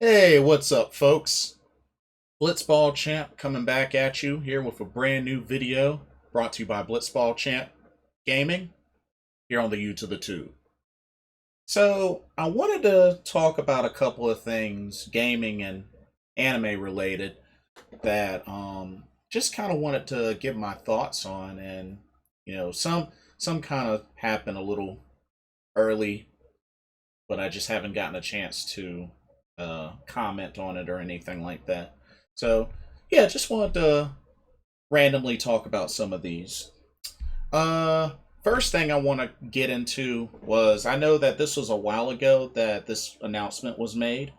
Hey, what's up, folks? Blitzball Champ coming back at you here with a brand new video brought to you by Blitzball Champ Gaming here on the U to the Tube. So, I wanted to talk about a couple of things, gaming and anime related, that just kind of wanted to give my thoughts on, and some kind of happened a little early, but I just haven't gotten a chance to comment on it or anything like that. So, yeah, just wanted to randomly talk about some of these. Uh, First thing I want to get into was I know that this was a while ago that this announcement was made,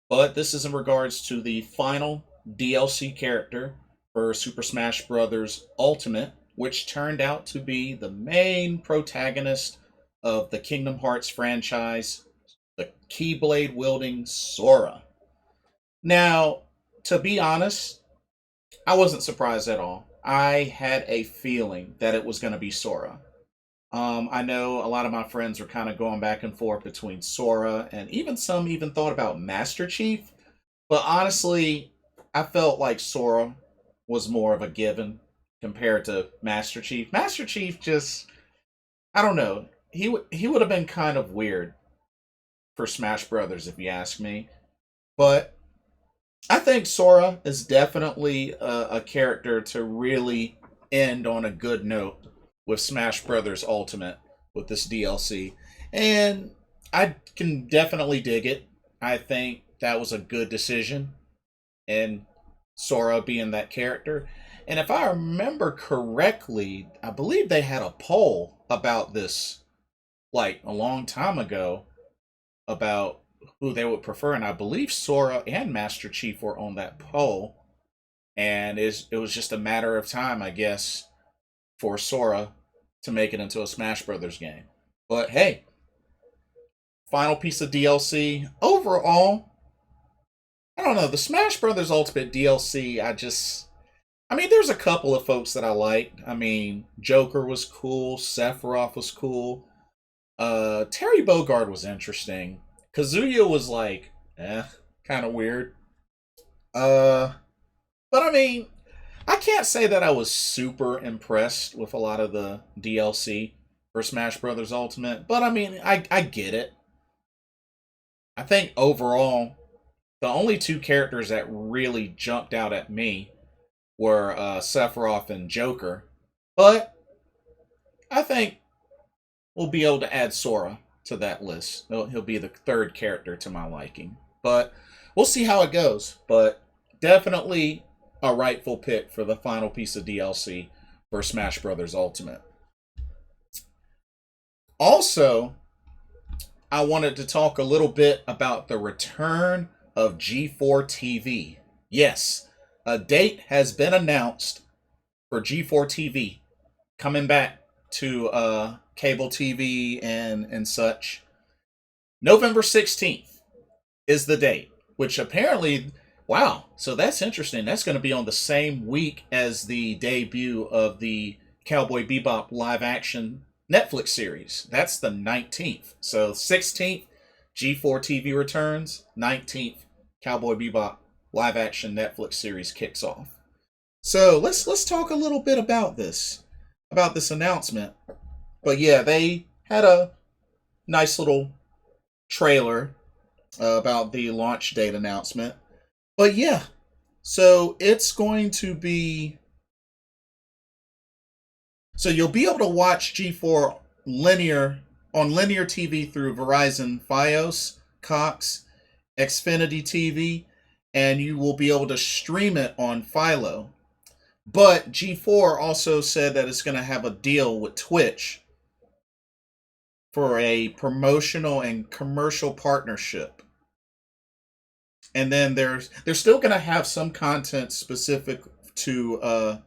but this is in regards to the final DLC character for Super Smash Bros. Ultimate, which turned out to be the main protagonist of the Kingdom Hearts franchise, the Keyblade wielding Sora. Now, to be honest, I wasn't surprised at all. I had a feeling that it was going to be Sora. I know a lot of my friends were kind of going back and forth between Sora and even some even thought about Master Chief. But honestly, I felt like Sora was more of a given compared to Master Chief. Master Chief just, I don't know. He would have been kind of weird for Smash Brothers if you ask me. But I think Sora is definitely a character to really end on a good note with Smash Brothers Ultimate with this DLC. And I can definitely dig it. I think that was a good decision in Sora being that character. And if I remember correctly, I believe they had a poll about this like a long time ago about who they would prefer, and I believe Sora and Master Chief were on that poll, and it was just a matter of time, I guess, for Sora to make it into a Smash Brothers game. But hey, final piece of DLC. Overall, I don't know, the Smash Brothers Ultimate DLC, I mean, there's a couple of folks that I liked. I mean, Joker was cool, Sephiroth was cool, Terry Bogard was interesting. Kazuya was like, kind of weird. Uh, but I mean, I can't say that I was super impressed with a lot of the DLC for Smash Brothers Ultimate. But I mean, I get it. I think overall, the only two characters that really jumped out at me were Sephiroth and Joker. But I think we'll be able to add Sora to that list. He'll be the third character to my liking. But we'll see how it goes. But definitely a rightful pick for the final piece of DLC for Smash Bros. Ultimate. Also, I wanted to talk a little bit about the return of G4TV. Yes, a date has been announced for G4TV coming back to cable TV and such. November 16th is the date, which apparently, wow, so that's interesting. That's going to be on the same week as the debut of the Cowboy Bebop live action Netflix series. That's the 19th. So 16th, G4 TV returns. 19th, Cowboy Bebop live action Netflix series kicks off. So let's talk a little bit about this announcement. But yeah, they had a nice little trailer about the launch date announcement. But yeah, so it's going to be. So you'll be able to watch G4 on linear TV through Verizon Fios, Cox, Xfinity TV, and you will be able to stream it on Philo. But G4 also said that it's going to have a deal with Twitch for a promotional and commercial partnership. And then they're still going to have some content specific to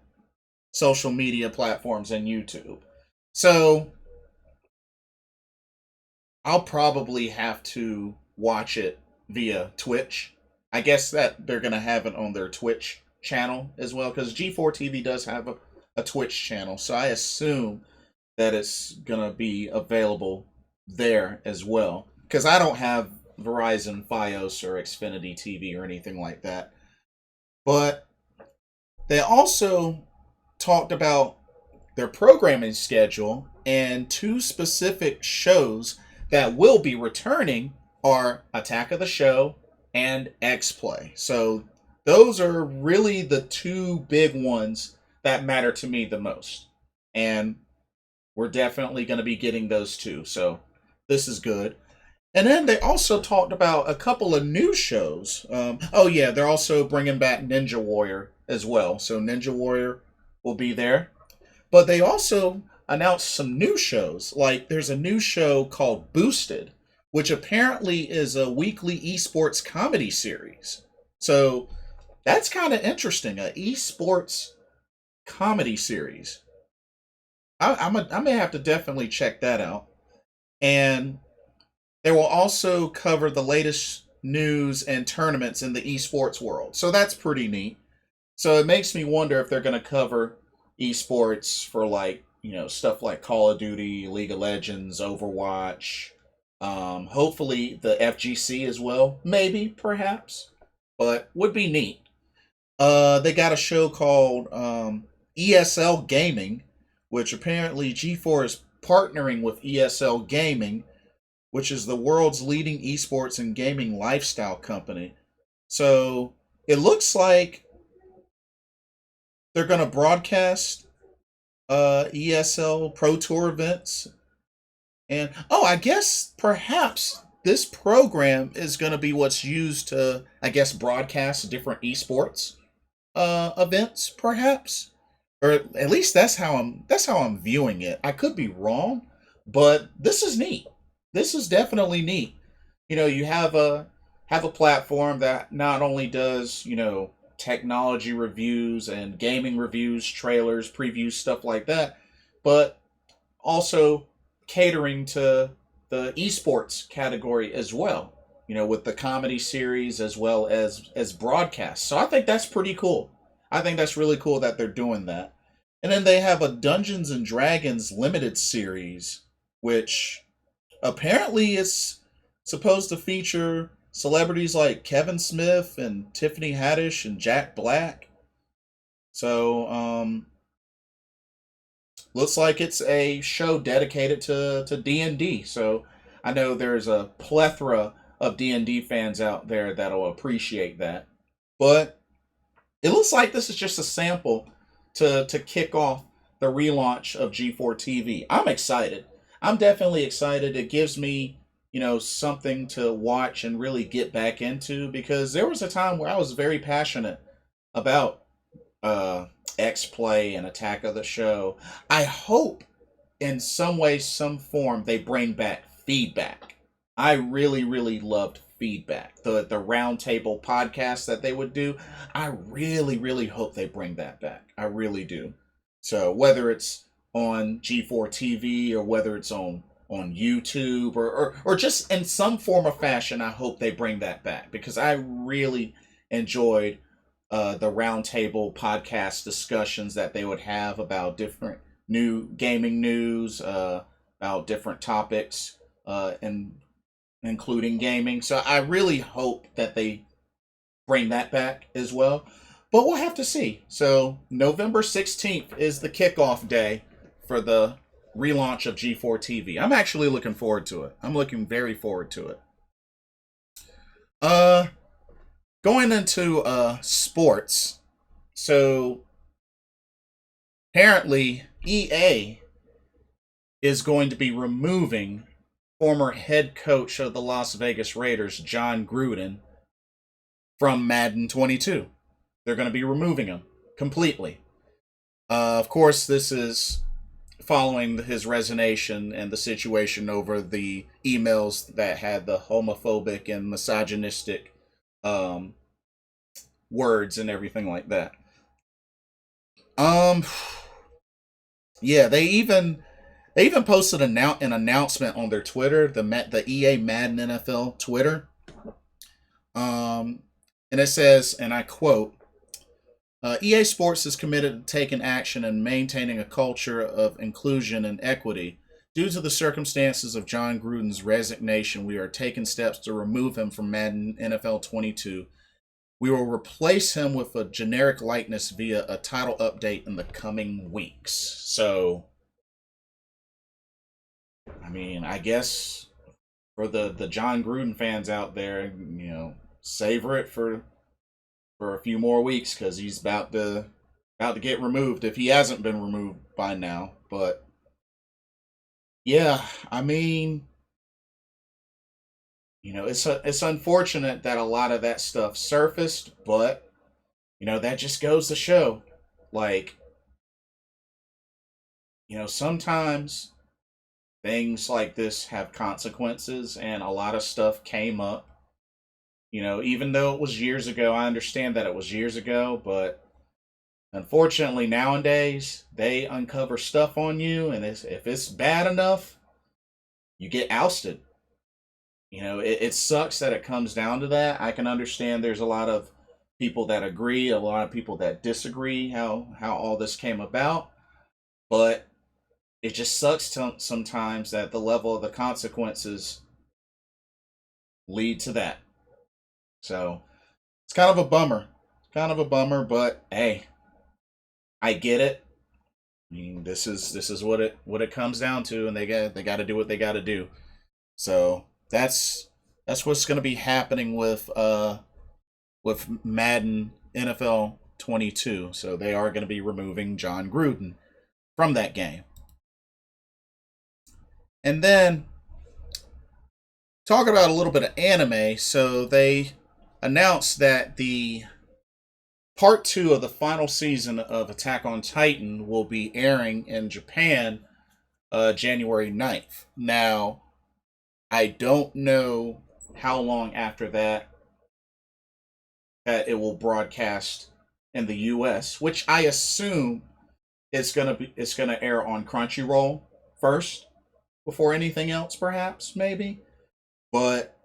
social media platforms and YouTube. So I'll probably have to watch it via Twitch. I guess that they're going to have it on their Twitch channel as well, because G4 TV does have a Twitch channel. So I assume that it's going to be available there as well. Because I don't have Verizon Fios or Xfinity TV or anything like that. But they also talked about their programming schedule, and two specific shows that will be returning are Attack of the Show and X-Play. So those are really the two big ones that matter to me the most. And we're definitely going to be getting those two. So this is good. And then they also talked about a couple of new shows. Oh, yeah, they're also bringing back Ninja Warrior as well. So Ninja Warrior will be there. But they also announced some new shows. Like there's a new show called Boosted, which apparently is a weekly esports comedy series. So that's kind of interesting. A esports comedy series. I may have to definitely check that out. And they will also cover the latest news and tournaments in the esports world. So that's pretty neat. So it makes me wonder if they're going to cover esports for like, stuff like Call of Duty, League of Legends, Overwatch, hopefully the FGC as well. Maybe, perhaps. But would be neat. They got a show called ESL Gaming, which apparently G4 is partnering with ESL Gaming, which is the world's leading esports and gaming lifestyle company. So it looks like they're going to broadcast ESL Pro Tour events. And, I guess perhaps this program is going to be what's used to, I guess, broadcast different esports events, perhaps. Or at least that's how I'm viewing it. I could be wrong, but this is neat. This is definitely neat. You have a platform that not only does, technology reviews and gaming reviews, trailers, previews, stuff like that, but also catering to the esports category as well, with the comedy series as well as broadcasts. So I think that's pretty cool. I think that's really cool that they're doing that. And then they have a Dungeons and Dragons limited series, which apparently is supposed to feature celebrities like Kevin Smith and Tiffany Haddish and Jack Black. So, looks like it's a show dedicated to D&D. So, I know there's a plethora of D&D fans out there that'll appreciate that. But it looks like this is just a sample to kick off the relaunch of G4TV. I'm excited. I'm definitely excited. It gives me, something to watch and really get back into, because there was a time where I was very passionate about X Play and Attack of the Show. I hope in some way, some form, they bring back feedback. I really, really loved feedback. The roundtable podcast that they would do. I really, really hope they bring that back. I really do. So whether it's on G4TV or whether it's on YouTube or just in some form or fashion, I hope they bring that back, because I really enjoyed the roundtable podcast discussions that they would have about different new gaming news, about different topics, and including gaming. So I really hope that they bring that back as well. But we'll have to see. So November 16th is the kickoff day for the relaunch of G4TV. I'm actually looking forward to it. I'm looking very forward to it. Going into sports. So apparently EA is going to be removing former head coach of the Las Vegas Raiders, Jon Gruden, from Madden 22. They're going to be removing him completely. Of course, this is following his resignation and the situation over the emails that had the homophobic and misogynistic words and everything like that. Yeah, they even posted an announcement on their Twitter, the EA Madden NFL Twitter. And it says, and I quote, EA Sports is committed to taking action and maintaining a culture of inclusion and equity Due to the circumstances of Jon Gruden's resignation, we are taking steps to remove him from Madden NFL 22. We will replace him with a generic likeness via a title update in the coming weeks. So, I mean, I guess for the Jon Gruden fans out there, you know, savor it for a few more weeks because he's about to get removed if he hasn't been removed by now. But yeah, I mean, you know, it's unfortunate that a lot of that stuff surfaced, but you know, that just goes to show, like, you know, sometimes things like this have consequences, and a lot of stuff came up. You know, even though it was years ago, I understand that it was years ago, but unfortunately nowadays they uncover stuff on you, and if it's bad enough, you get ousted. You know, it sucks that it comes down to that. I can understand there's a lot of people that agree, a lot of people that disagree how all this came about, but it just sucks sometimes that the level of the consequences lead to that. So it's kind of a bummer. Kind of a bummer, but hey, I get it. I mean, this is what it comes down to, and they got to do what they got to do. So that's what's going to be happening with Madden NFL 22. So they are going to be removing Jon Gruden from that game. And then talk about a little bit of anime. So they announced that the part 2 of the final season of Attack on Titan will be airing in Japan January 9th. Now, I don't know how long after that it will broadcast in the US, which I assume it's gonna air on Crunchyroll first before anything else, perhaps, maybe. But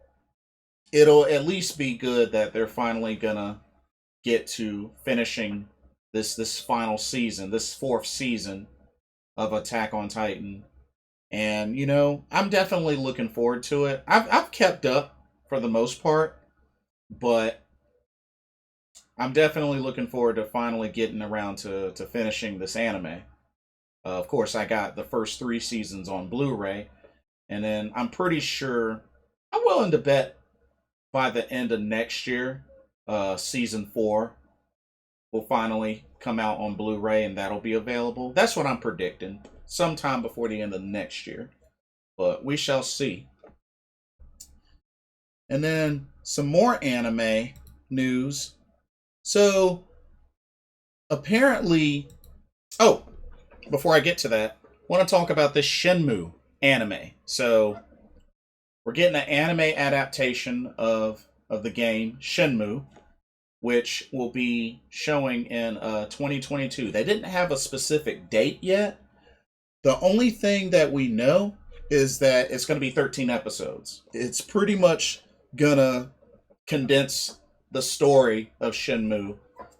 it'll at least be good that they're finally gonna get to finishing this final season, this 4th season of Attack on Titan. And you know, I'm definitely looking forward to it. I've kept up for the most part, but I'm definitely looking forward to finally getting around to finishing this anime. Of course, I got the first 3 seasons on Blu-ray, and then I'm pretty sure, I'm willing to bet by the end of next year, season 4 will finally come out on Blu-ray, and that'll be available. That's what I'm predicting, sometime before the end of next year. But we shall see. And then some more anime news. So apparently, oh, before I get to that, I want to talk about this Shenmue anime. So we're getting an anime adaptation of the game Shenmue, which will be showing in 2022. They didn't have a specific date yet. The only thing that we know is that it's going to be 13 episodes. It's pretty much going to condense the story of Shenmue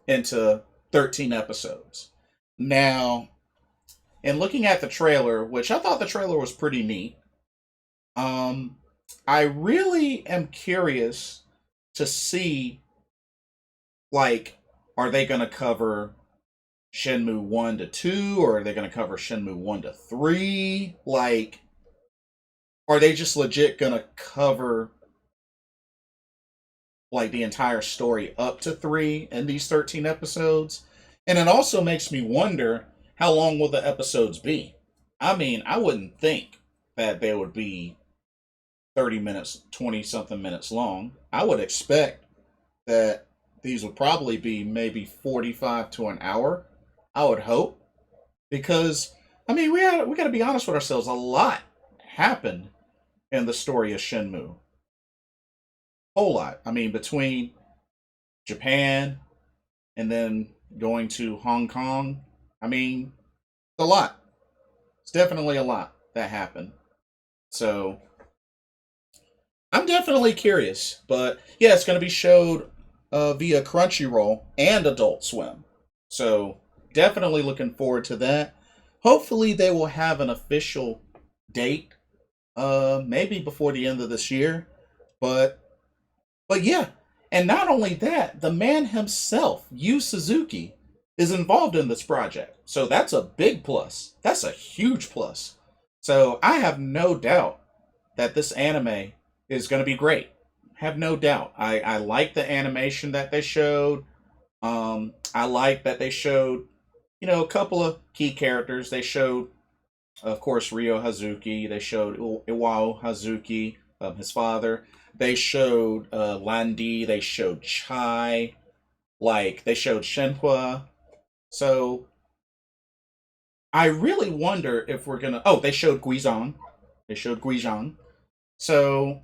into 13 episodes. Now, in looking at the trailer, which I thought the trailer was pretty neat, I really am curious to see, like, are they going to cover Shenmue 1 to 2, or are they going to cover Shenmue 1 to 3? Like, are they just legit going to cover, like, the entire story up to 3 in these 13 episodes? And it also makes me wonder, how long will the episodes be? I mean, I wouldn't think that they would be 30 minutes, 20-something minutes long. I would expect that these would probably be maybe 45 to an hour. I would hope. Because, I mean, we got to be honest with ourselves. A lot happened in the story of Shenmue. Whole lot. I mean, between Japan and then going to Hong Kong, I mean, it's a lot. It's definitely a lot that happened. So, I'm definitely curious. But, yeah, it's going to be showed via Crunchyroll and Adult Swim. So, definitely looking forward to that. Hopefully, they will have an official date, maybe before the end of this year. But yeah, and not only that, the man himself, Yu Suzuki, is involved in this project. So that's a big plus. That's a huge plus. So I have no doubt that this anime is going to be great. Have no doubt. I like the animation that they showed. I like that they showed, a couple of key characters. They showed, of course, Ryo Hazuki. They showed Iwao Hazuki, his father. They showed Landi. They showed Chai. Like, they showed Shenhua. So I really wonder if we're gonna. Oh, they showed Guizhang. They showed Guizhang. So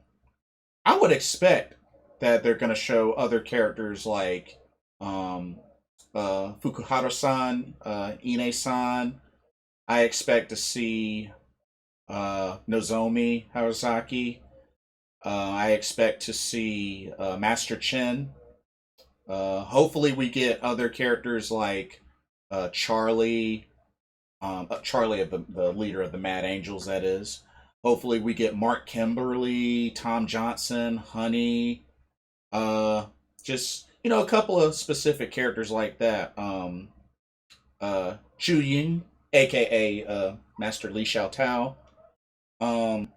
I would expect that they're gonna show other characters like um, Fukuhara-san, Ine-san. I expect to see Nozomi Harazaki. I expect to see Master Chen. Hopefully, we get other characters like Charlie, Charlie, the leader of the Mad Angels, that is. Hopefully, we get Mark Kimberly, Tom Johnson, Honey, uh, just a couple of specific characters like that. Chu Ying, aka Master Li Xiao Tao. Um,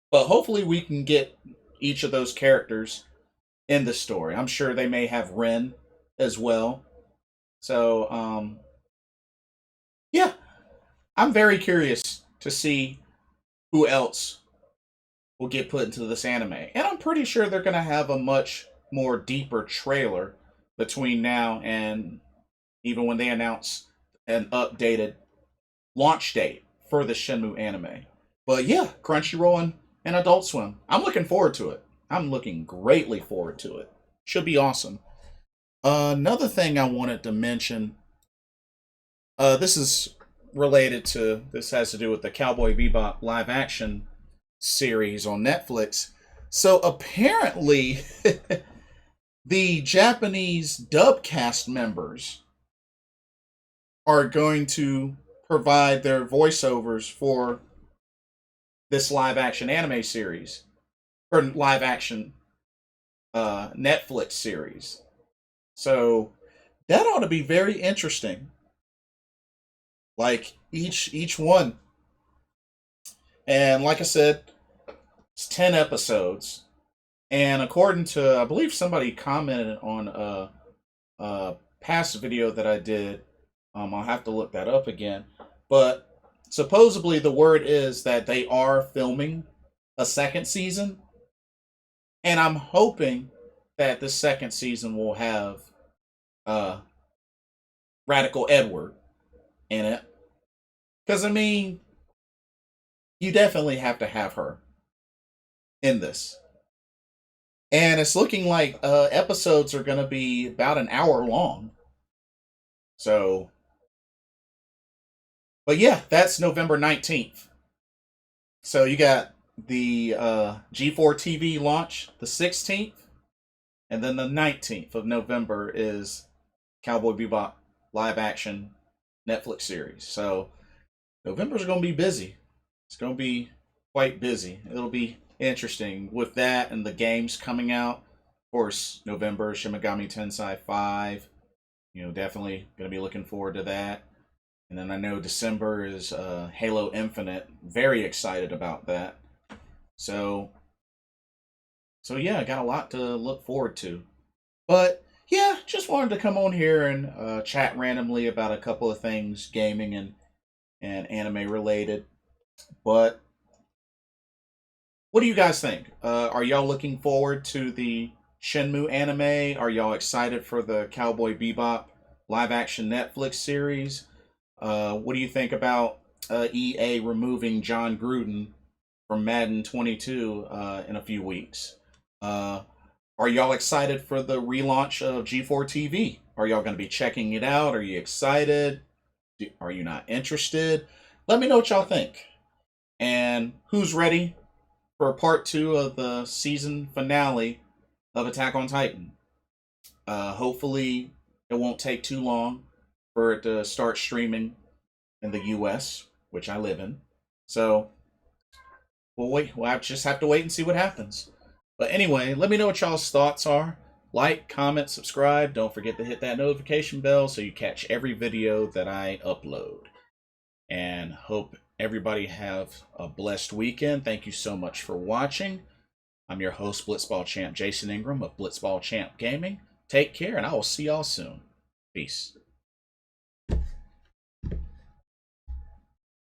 but hopefully, we can get each of those characters in the story. I'm sure they may have Ren as well. So, yeah, I'm very curious to see who else will get put into this anime. And I'm pretty sure they're going to have a much more deeper trailer between now and even when they announce an updated launch date for the Shenmue anime. But yeah, Crunchyroll and Adult Swim. I'm looking forward to it. I'm looking greatly forward to it. Should be awesome. Another thing I wanted to mention, this is related to, this has to do with the Cowboy Bebop live action series on Netflix. So apparently, the Japanese dub cast members are going to provide their voiceovers for this live action anime series or live action Netflix series. So that ought to be very interesting. Like each one, and like I said, it's 10 episodes. And according to, I believe somebody commented on a past video that I did. I'll have to look that up again. But supposedly the word is that they are filming a second season. And I'm hoping that the second season will have uh, Radical Edward in it. Because, I mean, you definitely have to have her in this. And it's looking like episodes are going to be about an hour long. So, but yeah, that's November 19th. So you got the G4TV launch the 16th, and then the 19th of November is Cowboy Bebop live action Netflix series. So November's going to be busy. It's going to be quite busy. It'll be interesting with that and the games coming out. Of course, November, Shin Megami Tensei 5. Definitely going to be looking forward to that. And then I know December is Halo Infinite. Very excited about that. So yeah, I got a lot to look forward to. But yeah, just wanted to come on here and chat randomly about a couple of things, gaming and anime related. But what do you guys think? Are y'all looking forward to the Shenmue anime? Are y'all excited for the Cowboy Bebop live action Netflix series? What do you think about EA removing Jon Gruden from Madden 22 in a few weeks? Are y'all excited for the relaunch of G4TV? Are y'all going to be checking it out? Are you excited? Are you not interested? Let me know what y'all think. And who's ready for part 2 of the season finale of Attack on Titan? Hopefully, it won't take too long for it to start streaming in the US, which I live in. So we'll wait. We'll just have to wait and see what happens. But anyway, let me know what y'all's thoughts are. Like, comment, subscribe. Don't forget to hit that notification bell so you catch every video that I upload. And hope everybody have a blessed weekend. Thank you so much for watching. I'm your host, Blitzball Champ Jason Ingram of Blitzball Champ Gaming. Take care, and I will see y'all soon. Peace.